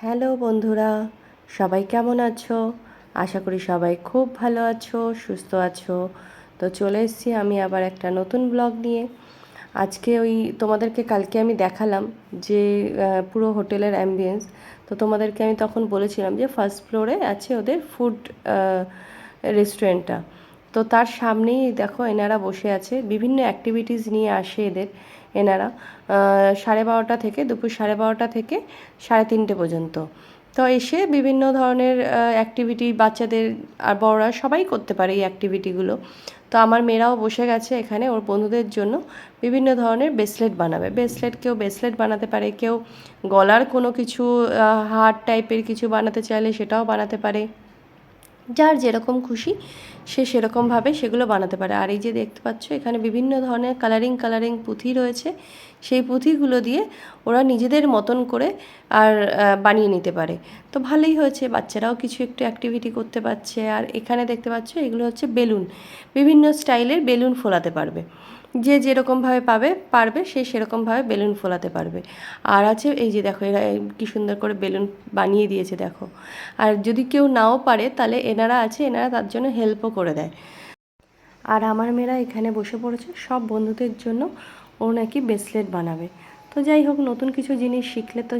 Hello বন্ধুরা, সবাই কেমন আছো? আশা করি সবাই খুব ভালো আছো, সুস্থ আছো। তো চলে এসেছি আমি আবার একটা নতুন ব্লগ নিয়ে। আজকে তোমাদেরকে কালকে আমি দেখালাম যে পুরো হোটেলের অ্যাম্বিয়েন্স। তো তোমাদেরকে আমি তখন বলেছিলাম যে ফার্স্ট ফ্লোরে আছে ওদের ফুড রেস্টুরেন্টটা। তো তার সামনেই দেখো এনারা বসে আছে, বিভিন্ন অ্যাক্টিভিটিস নিয়ে আসে এনারা 12:30 থেকে দুপুর 12:30 থেকে 3:30 পর্যন্ত। তো এসে বিভিন্ন ধরনের অ্যাক্টিভিটি বাচ্চাদের আর বড়রা সবাই করতে পারে এই অ্যাক্টিভিটিগুলো। তো আমার মেয়েরাও বসে গেছে এখানে ওর বন্ধুদের জন্য বিভিন্ন ধরনের ব্রেসলেট বানাবে। কেউ ব্রেসলেট বানাতে পারে, কেউ গলার কোনো কিছু হার টাইপের কিছু বানাতে চাইলে সেটাও বানাতে পারে। যার যেরকম খুশি সে সেরকমভাবে সেগুলো বানাতে পারে। আর এই যে দেখতে পাচ্ছ এখানে বিভিন্ন ধরনের কালারিং পুঁথি রয়েছে, সেই পুঁথিগুলো দিয়ে ওরা নিজেদের মতন করে আর বানিয়ে নিতে পারে। তো ভালোই হয়েছে, বাচ্চারাও কিছু একটু অ্যাক্টিভিটি করতে পারছে। আর এখানে দেখতে পাচ্ছ এগুলো হচ্ছে বেলুন, বিভিন্ন স্টাইলের বেলুন ফোলাতে পারবে। যে যেরকমভাবে পারবে সে সেরকমভাবে বেলুন ফোলাতে পারবে। আর আছে এই যে দেখো এরা কী সুন্দর করে বেলুন বানিয়ে দিয়েছে দেখো। আর যদি কেউ নাও পারে তাহলে এনারা তার জন্য হেল্পও করে দেয়। আর আমার মেয়েরা এখানে বসে পড়েছে সব বন্ধুদের জন্য ও নাকি ব্রেসলেট বানাবে। তো যাই হোক, নতুন কিছু জিনিস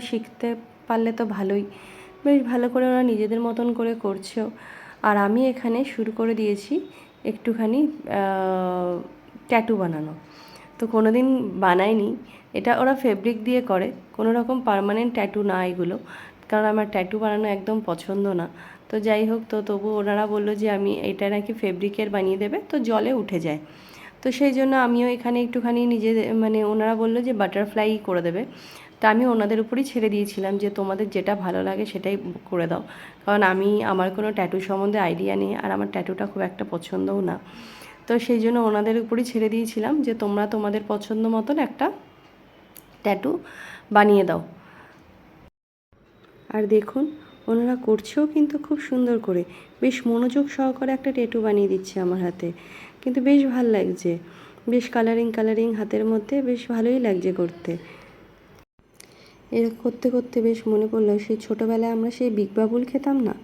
শিখতে পারলে তো ভালোই। বেশ ভালো করে ওরা নিজেদের মতন করে করছেও। আর আমি এখানে শুরু করে দিয়েছি একটুখানি ট্যাটু বানানো। তো কোনো দিন বানাইনি, এটা ওরা ফেব্রিক দিয়ে করে, কোনো রকম পার্মানেন্ট ট্যাটু না এগুলো, কারণ আমার ট্যাটু বানানো একদম পছন্দ না। তো যাই হোক, তবু ওনারা বললো যে এটা নাকি ফেব্রিকের বানিয়ে দেবে, তো জলে উঠে যায়। তো সেই জন্য আমিও এখানে একটুখানি ওনারা বললো যে বাটারফ্লাই করে দেবে। তা আমি ওনাদের উপরই ছেড়ে দিয়েছিলাম যে তোমাদের যেটা ভালো লাগে সেটাই করে দাও, কারণ আমার কোনো ট্যাটু সম্বন্ধে আইডিয়া নেই, আর আমার ট্যাটুটা খুব একটা পছন্দও না। তো সেই জন্য ওনাদের উপরই ছেড়ে দিয়েছিলাম যে তোমরা তোমাদের পছন্দ মতন একটা ট্যাটু বানিয়ে দাও। আর দেখুন ওনারা করছেও কিন্তু খুব সুন্দর করে, বেশ মনোযোগ সহকারে একটা ট্যাটু বানিয়ে দিচ্ছে আমার হাতে, কিন্তু বেশ ভাল লাগছে। বেশ কালারিং হাতের মধ্যে বেশ ভালোই লাগছে করতে। এর করতে করতে বেশ মনে পড়লো সেই ছোটোবেলায় আমরা সেই বিগ বাবুল খেতাম না,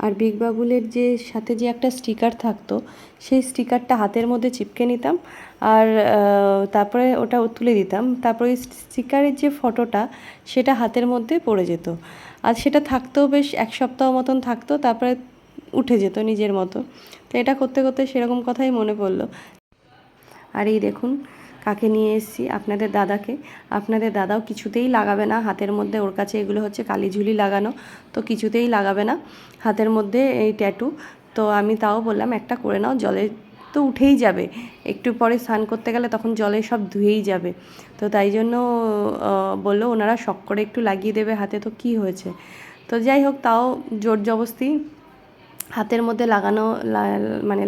আর বিগ বাবুলের যে সাথে যে একটা স্টিকার থাকতো, সেই স্টিকারটা হাতের মধ্যে চিপকে নিতাম আর তারপরে ওটা তুলে দিতাম। তারপরে ওই স্টিকারের যে ফটোটা সেটা হাতের মধ্যে পড়ে যেত, আর সেটা থাকতেও বেশ 1 সপ্তাহ মতন থাকতো, তারপরে উঠে যেত নিজের মতো। তো এটা করতে করতে সেরকম কথাই মনে পড়লো। আর এই দেখুন কাকে নিয়ে এসেছি, আপনাদের দাদাও কিছুতেই লাগাবে না হাতের মধ্যে, ওর কাছে এগুলো হচ্ছে কালিঝুলি লাগানো, তো কিছুতেই লাগাবে না হাতের মধ্যে এই ট্যাটু। তো আমি তাও বললাম একটা করে নাও, জলে তো উঠেই যাবে, একটু পরে স্নান করতে গেলে তখন জলে সব ধুয়েই যাবে। তো তাই জন্য বললো ওনারা শখ করে একটু লাগিয়ে দেবে হাতে, তো কি হয়েছে। তো যাই হোক, তাও জোর জবস্তি হাতের মধ্যে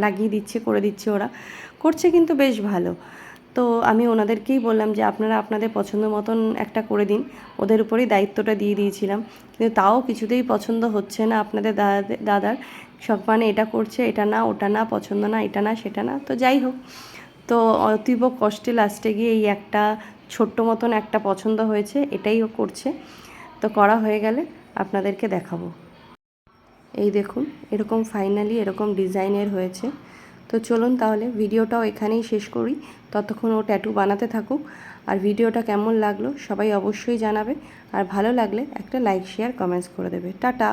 লাগিয়ে দিচ্ছে, করে দিচ্ছে, ওরা করছে কিন্তু বেশ ভালো। তো আমি ওনাদেরকেই বললাম যে আপনারা আপনাদের পছন্দ মতন একটা করে দিন, ওদের উপরেই দায়িত্বটা দিয়ে দিয়েছিলাম। কিন্তু তাও কিছুতেই পছন্দ হচ্ছে না আপনাদের দাদার, সব এটা করছে, এটা না ওটা না, পছন্দ না এটা না সেটা না। তো যাই হোক, তো অতীব কষ্টে লাস্টে গিয়ে এই একটা ছোট্ট মতন একটা পছন্দ হয়েছে, এটাই ও করছে। তো করা হয়ে গেলে আপনাদেরকে দেখাবো। এই দেখুন এরকম ফাইনালি এরকম ডিজাইনের হয়েছে। তো চলুন তাহলে ভিডিওটাও এখানেই শেষ করি, ততক্ষণ ও ট্যাটু বানাতে থাকুক। আর ভিডিওটা কেমন লাগলো সবাই অবশ্যই জানাবে, আর ভালো লাগলে একটা লাইক শেয়ার কমেন্টস করে দেবে। টাটা।